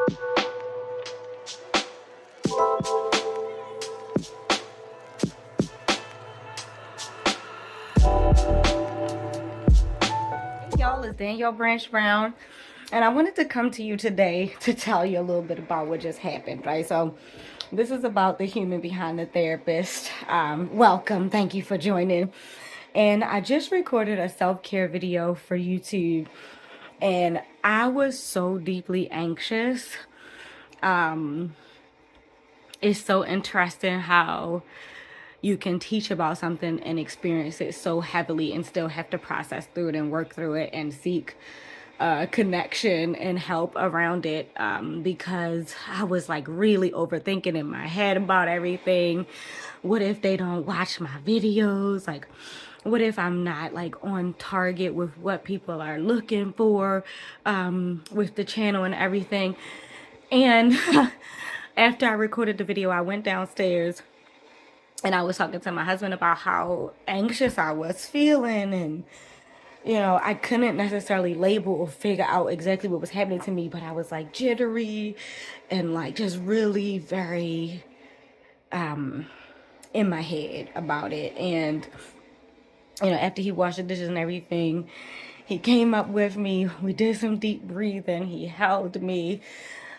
Y'all, it's Danielle Branche-Brown, and I wanted to come to you today to tell you a little bit about what just happened, right? So this is about the human behind the therapist. Welcome, thank you for joining. And I just recorded a self-care video for YouTube, and I was so deeply anxious. It's so interesting how you can teach about something and experience it so heavily and still have to process through it and work through it and seek connection and help around it, because I was like really overthinking in my head about everything. What if they don't watch my videos? Like, what if I'm not like on target with what people are looking for with the channel and everything? And after I recorded the video, I went downstairs and I was talking to my husband about how anxious I was feeling, and I couldn't necessarily label or figure out exactly what was happening to me, but I was like jittery and like just really very in my head about it. And after he washed the dishes and everything, he came up with me, we did some deep breathing, he held me,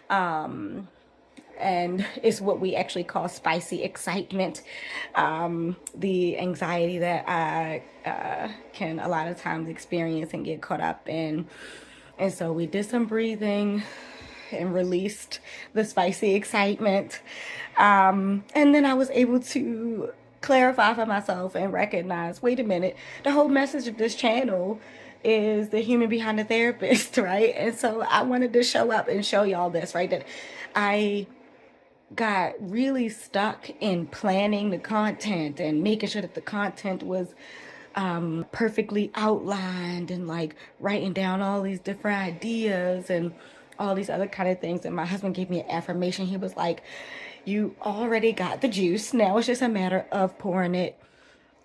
and it's what we actually call spicy excitement, the anxiety that I can a lot of times experience and get caught up in. And so we did some breathing and released the spicy excitement, and then I was able to clarify for myself and recognize, wait a minute, the whole message of this channel is the human behind the therapist, right? And so I wanted to show up and show y'all this, right? That I got really stuck in planning the content and making sure that the content was perfectly outlined, and like writing down all these different ideas and all these other kind of things. And my husband gave me an affirmation. He was like, you already got the juice, now it's just a matter of pouring it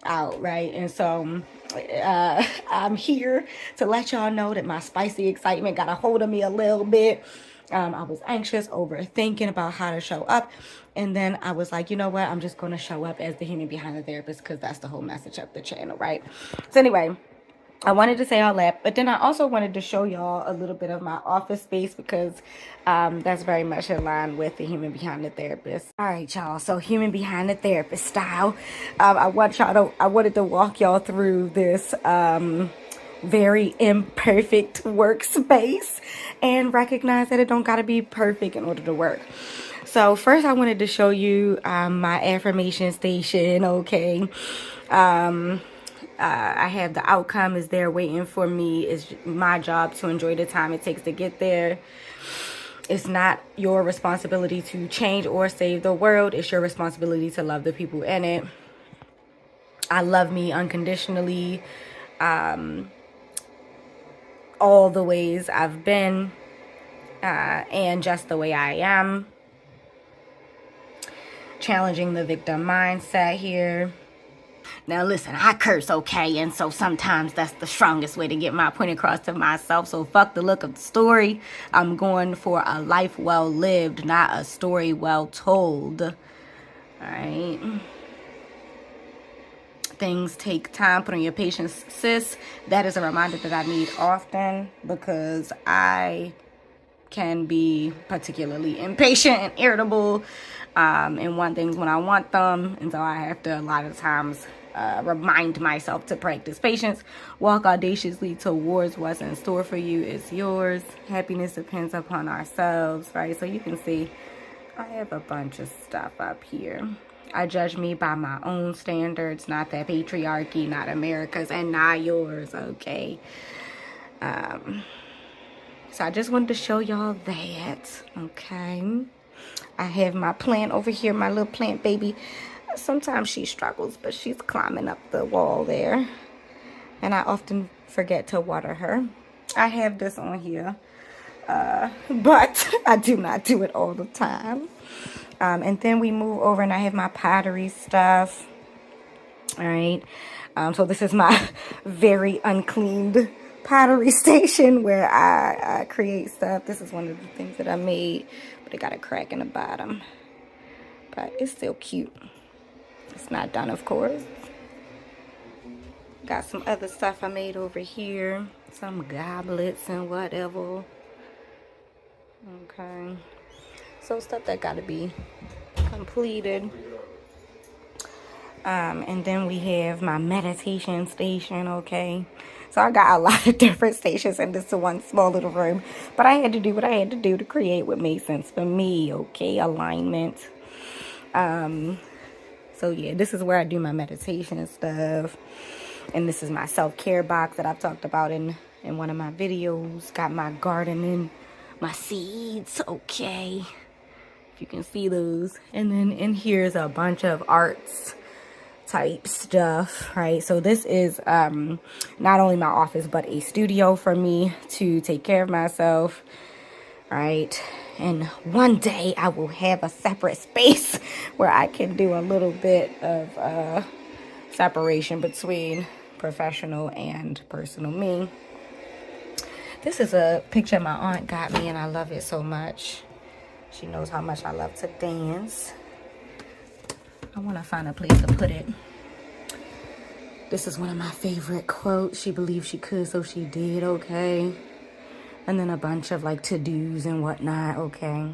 out, right? And so I'm here to let y'all know that my spicy excitement got a hold of me a little bit. I was anxious, overthinking about how to show up. And then I was like, you know what? I'm just going to show up as the human behind the therapist, because that's the whole message of the channel, right? So anyway, I wanted to say all that, but then I also wanted to show y'all a little bit of my office space, because that's very much in line with the human behind the therapist. All right, y'all. So human behind the therapist style. I wanted to walk y'all through this very imperfect workspace and recognize that it don't gotta be perfect in order to work. So first I wanted to show you my affirmation station. Okay, I have the outcome is there waiting for me. It's my job to enjoy the time it takes to get there. It's not your responsibility to change or save the world. It's your responsibility to love the people in it. I love me unconditionally, all the ways I've been, and just the way I am. Challenging the victim mindset here. Now listen, I curse, okay? And so sometimes that's the strongest way to get my point across to myself. So fuck the look of the story. I'm going for a life well lived, not a story well told. All right. Things take time. Put on your patience, sis. That is a reminder that I need often, because I can be particularly impatient and irritable, and want things when I want them. And so I have to a lot of times remind myself to practice patience. Walk audaciously towards what's in store for you. It's yours. Happiness depends upon ourselves, right? So you can see I have a bunch of stuff up here. I judge me by my own standards, not that patriarchy, not America's, and not yours, okay? So I just wanted to show y'all that, okay? I have my plant over here, my little plant baby. Sometimes she struggles, but she's climbing up the wall there. And I often forget to water her. I have this on here, but I do not do it all the time. And then we move over and I have my pottery stuff. All right. So this is my very uncleaned pottery station where I create stuff. This is one of the things that I made, but it got a crack in the bottom. But it's still cute. It's not done, of course. Got some other stuff I made over here. Some goblets and whatever. Okay. So stuff that gotta be completed. And then we have my meditation station, okay? So I got a lot of different stations in this one small little room. But I had to do what I had to do to create what made sense for me, okay? Alignment. So yeah, this is where I do my meditation and stuff. And this is my self-care box that I've talked about in one of my videos. Got my gardening, my seeds, okay? If you can see those. And then in here is a bunch of arts type stuff, right? So this is not only my office but a studio for me to take care of myself, right? And one day I will have a separate space where I can do a little bit of separation between professional and personal me. This is a picture my aunt got me and I love it so much. She knows how much I love to dance. I want to find a place to put it. This is one of my favorite quotes. She believed she could, so she did, okay? And then a bunch of like to-dos and whatnot, okay?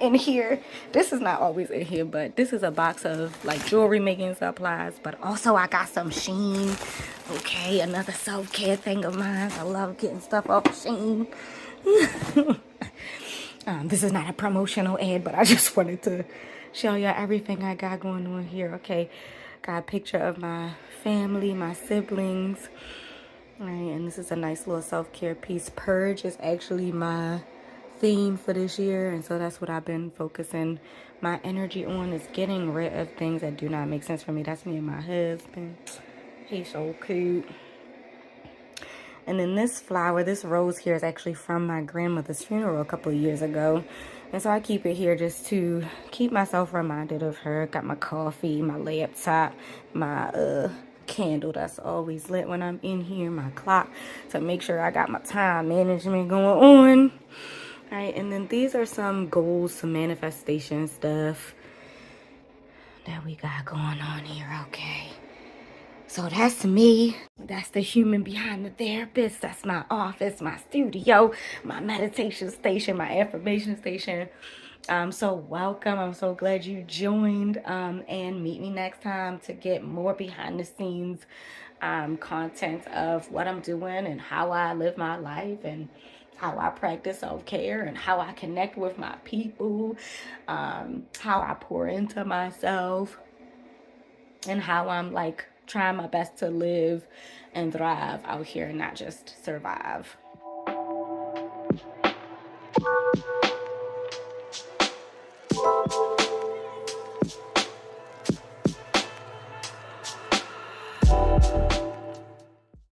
In here, this is not always in here, but this is a box of like jewelry making supplies. But also I got some Shein, okay? Another self-care thing of mine. I love getting stuff off Shein. This is not a promotional ad, but I just wanted to show you everything I got going on here. Okay, got a picture of my family, my siblings. All right, and this is a nice little self-care piece. Purge is actually my theme for this year, and so that's what I've been focusing my energy on, is getting rid of things that do not make sense for me. That's me and my husband. He's so cute. And then this flower, this rose here, is actually from my grandmother's funeral a couple of years ago. And so I keep it here just to keep myself reminded of her. Got my coffee, my laptop, my candle that's always lit when I'm in here, my clock to make sure I got my time management going on. All right, and then these are some goals, some manifestation stuff that we got going on here, okay? So that's me. That's the human behind the therapist. That's my office, my studio, my meditation station, my affirmation station. So welcome. I'm so glad you joined. And meet me next time to get more behind the scenes content of what I'm doing and how I live my life and how I practice self-care and how I connect with my people, how I pour into myself, and how I'm like trying my best to live and thrive out here and not just survive.